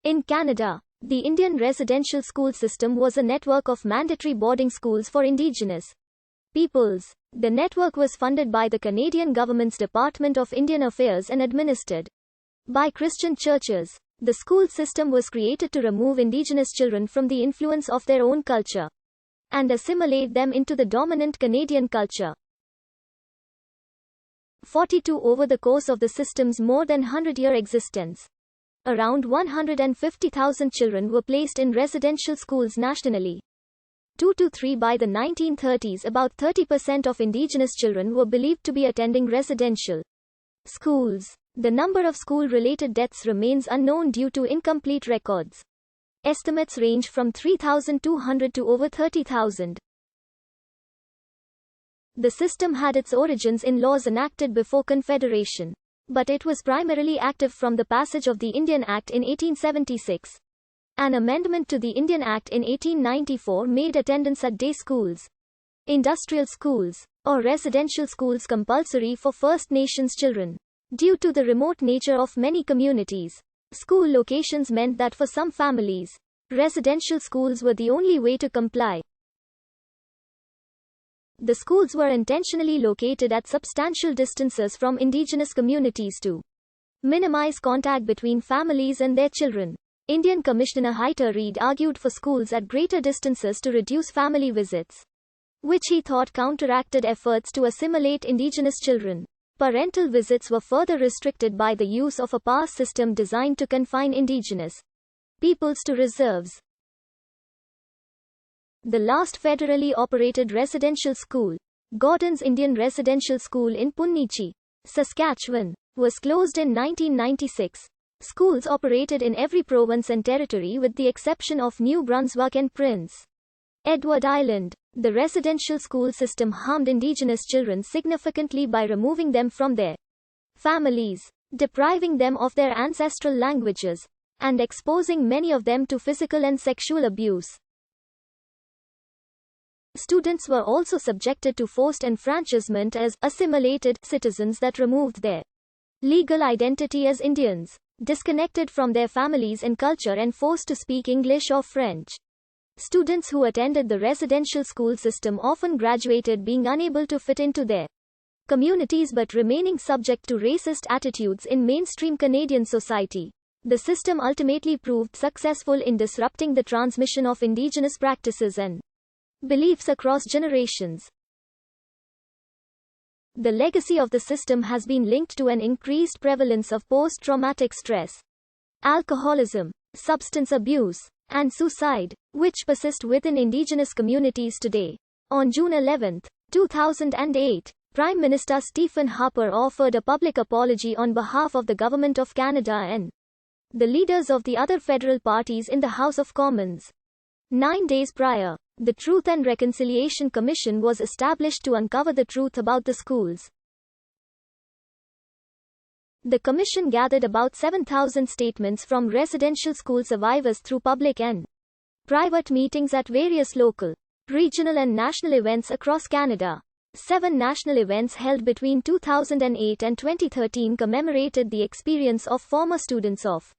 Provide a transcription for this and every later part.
In Canada, the Indian residential school system was a network of mandatory boarding schools for Indigenous peoples. The network was funded by the Canadian government's Department of Indian Affairs and administered by Christian churches. The school system was created to remove Indigenous children from the influence of their own culture and assimilate them into the dominant Canadian culture. 42 Over the course of the system's more than 100-year existence, around 150,000 children were placed in residential schools nationally. 2 to 3 By the 1930s, about 30% of Indigenous children were believed to be attending residential schools. The number of school-related deaths remains unknown due to incomplete records. Estimates range from 3,200 to over 30,000. The system had its origins in laws enacted before Confederation, but it was primarily active from the passage of the Indian Act in 1876. An amendment to the Indian Act in 1894 made attendance at day schools, industrial schools, or residential schools compulsory for First Nations children. Due to the remote nature of many communities, school locations meant that for some families, residential schools were the only way to comply. The schools were intentionally located at substantial distances from Indigenous communities to minimize contact between families and their children. Indian Commissioner Hyder Reid argued for schools at greater distances to reduce family visits, which he thought counteracted efforts to assimilate Indigenous children. Parental visits were further restricted by the use of a pass system designed to confine Indigenous peoples to reserves. The last federally operated residential school, Gordon's Indian Residential School in Punnichi, Saskatchewan, was closed in 1996. Schools operated in every province and territory with the exception of New Brunswick and Prince Edward Island. The residential school system harmed Indigenous children significantly by removing them from their families, depriving them of their ancestral languages, and exposing many of them to physical and sexual abuse. Students were also subjected to forced enfranchisement as assimilated citizens that removed their legal identity as Indians, disconnected from their families and culture and forced to speak English or French. Students who attended the residential school system often graduated being unable to fit into their communities but remaining subject to racist attitudes in mainstream Canadian society. The system ultimately proved successful in disrupting the transmission of Indigenous practices and beliefs across generations. The legacy of the system has been linked to an increased prevalence of post-traumatic stress, alcoholism, substance abuse, and suicide, which persist within Indigenous communities today. On June 11, 2008, Prime Minister Stephen Harper offered a public apology on behalf of the Government of Canada and the leaders of the other federal parties in the House of Commons. 9 days prior, the Truth and Reconciliation Commission was established to uncover the truth about the schools. The commission gathered about 7,000 statements from residential school survivors through public and private meetings at various local, regional and national events across Canada. 7 national events held between 2008 and 2013 commemorated the experience of former students of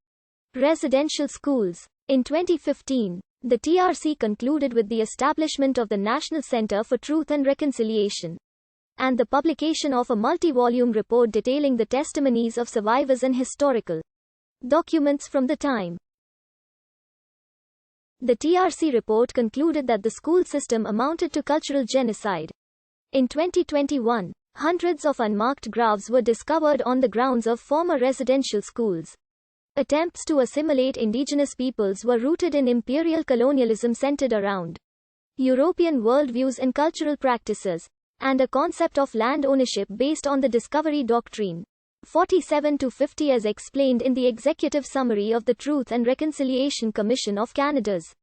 residential schools. In 2015, the TRC concluded with the establishment of the National Centre for Truth and Reconciliation and the publication of a multi-volume report detailing the testimonies of survivors and historical documents from the time. The TRC report concluded that the school system amounted to cultural genocide. In 2021, hundreds of unmarked graves were discovered on the grounds of former residential schools. Attempts to assimilate Indigenous peoples were rooted in imperial colonialism centered around European worldviews and cultural practices, and a concept of land ownership based on the Discovery Doctrine. 47-50 as explained in the Executive Summary of the Truth and Reconciliation Commission of Canada's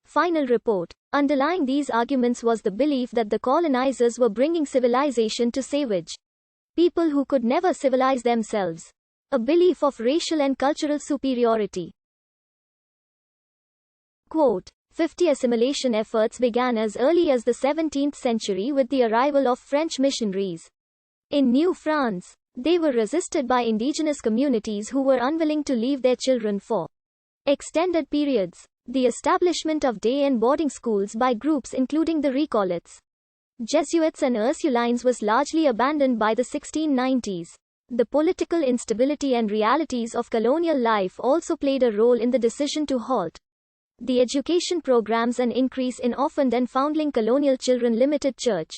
final report. Underlying these arguments was the belief that the colonizers were bringing civilization to savage people who could never civilize themselves. A belief of racial and cultural superiority. Quote, 50 assimilation efforts began as early as the 17th century with the arrival of French missionaries in New France. They were resisted by Indigenous communities who were unwilling to leave their children for Extended periods. The establishment of day and boarding schools by groups including the Recollets, Jesuits and Ursulines was largely abandoned by the 1690s. The political instability and realities of colonial life also played a role in the decision to halt the education programs and increase in orphaned and foundling colonial children limited church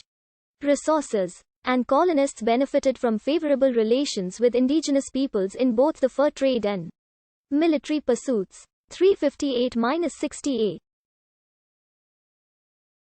resources, and colonists benefited from favorable relations with indigenous peoples in both the fur trade and military pursuits. 358-60A